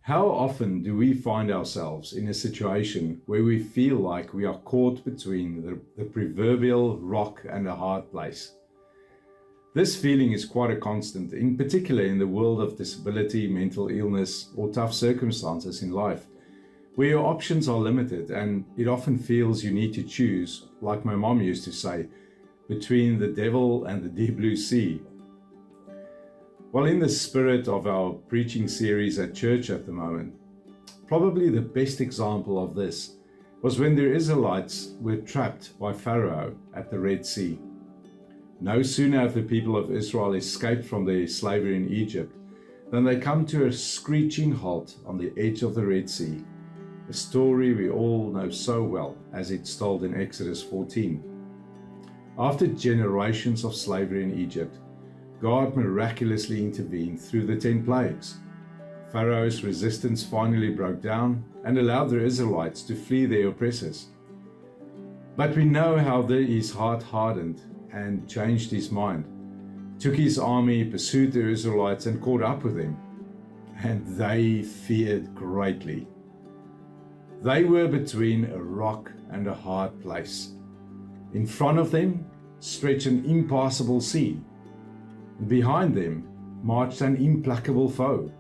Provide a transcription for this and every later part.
How often do we find ourselves in a situation where we feel like we are caught between the proverbial rock and a hard place? This feeling is quite a constant, in particular in the world of disability, mental illness, or tough circumstances in life, where your options are limited and it often feels you need to choose, like my mom used to say, between the devil and the deep blue sea. Well, in the spirit of our preaching series at church at the moment, probably the best example of this was when the Israelites were trapped by Pharaoh at the Red Sea. No sooner have the people of Israel escaped from their slavery in Egypt than they come to a screeching halt on the edge of the Red Sea, a story we all know so well as it's told in Exodus 14. After generations of slavery in Egypt, God miraculously intervened through the 10 plagues. Pharaohs Resistance finally broke down and allowed the Israelites to flee their oppressors. But we know how his heart hardened and changed his mind, took his army, pursued the Israelites and caught up with them, and they feared greatly. They were between a rock and a hard place. In front of them stretched an impassable sea, and behind them marched an implacable foe.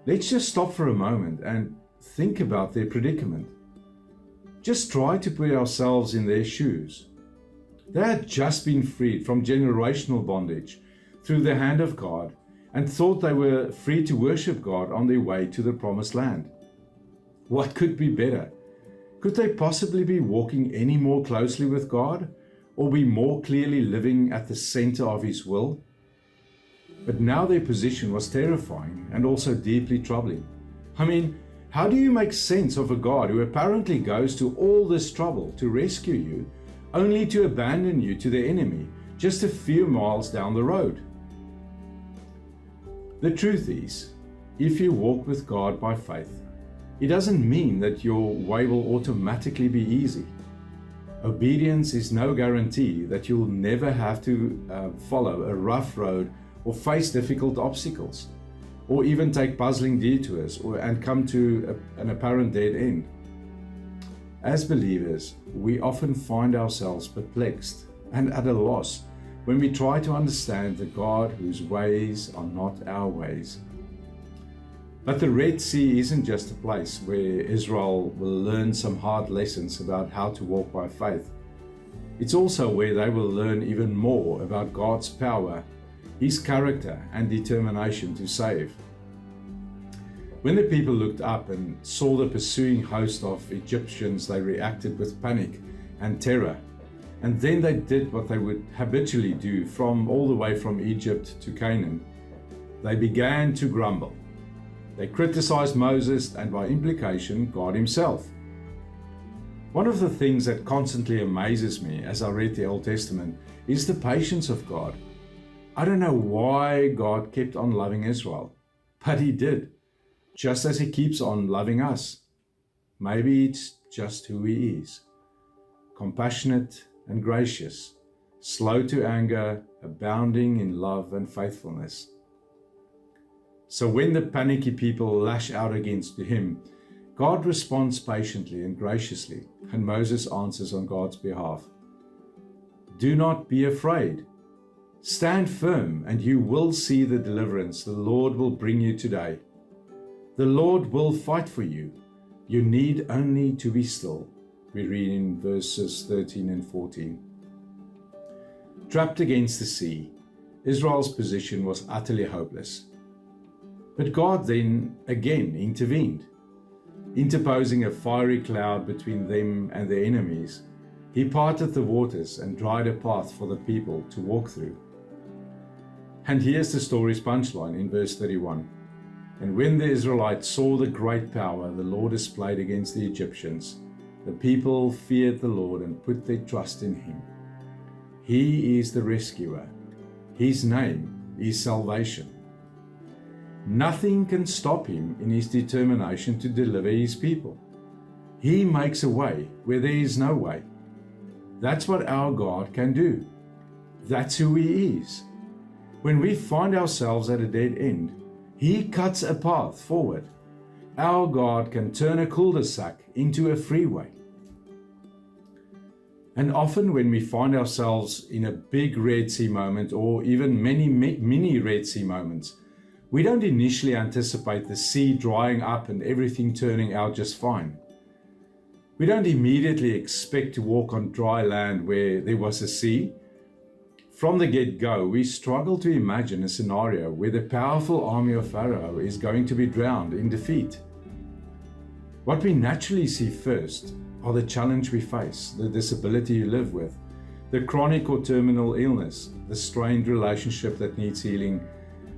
Let's just stop for a moment and think about their predicament. Just try to put ourselves in their shoes. They had just been freed from generational bondage through the hand of God and thought they were free to worship God on their way to the promised land. What could be better? Could they possibly be walking any more closely with God, or be more clearly living at the center of His will? But now their position was terrifying and also deeply troubling. I mean, how do you make sense of a God who apparently goes to all this trouble to rescue you, only to abandon you to the enemy just a few miles down the road? The truth is, if you walk with God by faith, it doesn't mean that your way will automatically be easy. Obedience is no guarantee that you'll never have to follow a rough road or face difficult obstacles, or even take puzzling detours and come to an apparent dead end. As believers, we often find ourselves perplexed and at a loss when we try to understand the God whose ways are not our ways. But the Red Sea isn't just a place where Israel will learn some hard lessons about how to walk by faith. It's also where they will learn even more about God's power, His character, and determination to save. When the people looked up and saw the pursuing host of Egyptians, they reacted with panic and terror. And then they did what they would habitually do all the way from Egypt to Canaan. They began to grumble. They criticized Moses and by implication God Himself. One of the things that constantly amazes me as I read the Old Testament is the patience of God. I don't know why God kept on loving Israel, but He did, just as He keeps on loving us. Maybe it's just who He is. Compassionate and gracious, slow to anger, abounding in love and faithfulness. So when the panicky people lash out against Him, God responds patiently and graciously, and Moses answers on God's behalf. Do not be afraid. Stand firm, and you will see the deliverance the Lord will bring you today. The Lord will fight for you. You need only to be still. We read in verses 13 and 14. Trapped against the sea, Israel's position was utterly hopeless. But God then again intervened. Interposing a fiery cloud between them and their enemies, He parted the waters and dried a path for the people to walk through. And here's the story's punchline in verse 31. And when the Israelites saw the great power the Lord displayed against the Egyptians, the people feared the Lord and put their trust in Him. He is the rescuer. His name is salvation. Nothing can stop Him in His determination to deliver His people. He makes a way where there is no way. That's what our God can do. That's who He is. When we find ourselves at a dead end, He cuts a path forward. Our God can turn a cul-de-sac into a freeway. And often when we find ourselves in a big Red Sea moment, or even many mini Red Sea moments, we don't initially anticipate the sea drying up and everything turning out just fine. We don't immediately expect to walk on dry land where there was a sea. From the get-go, we struggle to imagine a scenario where the powerful army of Pharaoh is going to be drowned in defeat. What we naturally see first are the challenge we face, the disability you live with, the chronic or terminal illness, the strained relationship that needs healing,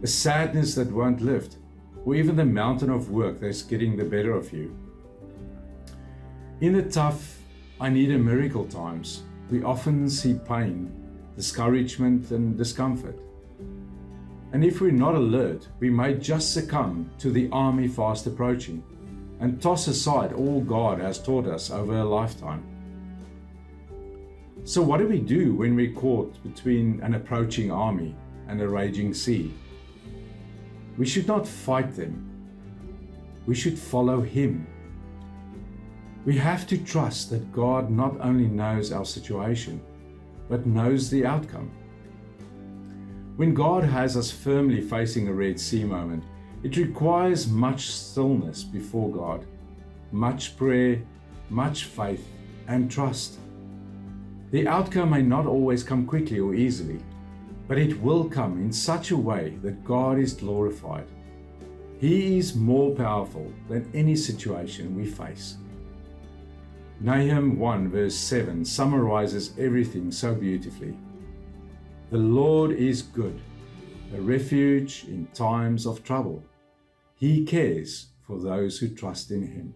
a sadness that won't lift, or even the mountain of work that's getting the better of you. In the tough, I need a miracle times, we often see pain, discouragement, and discomfort. And if we're not alert, we may just succumb to the army fast approaching and toss aside all God has taught us over a lifetime. So what do we do when we're caught between an approaching army and a raging sea? We should not fight them. We should follow Him. We have to trust that God not only knows our situation, but knows the outcome. When God has us firmly facing a Red Sea moment, it requires much stillness before God, much prayer, much faith, and trust. The outcome may not always come quickly or easily, but it will come in such a way that God is glorified. He is more powerful than any situation we face. Nahum 1 verse 7 summarizes everything so beautifully. The Lord is good, a refuge in times of trouble. He cares for those who trust in Him.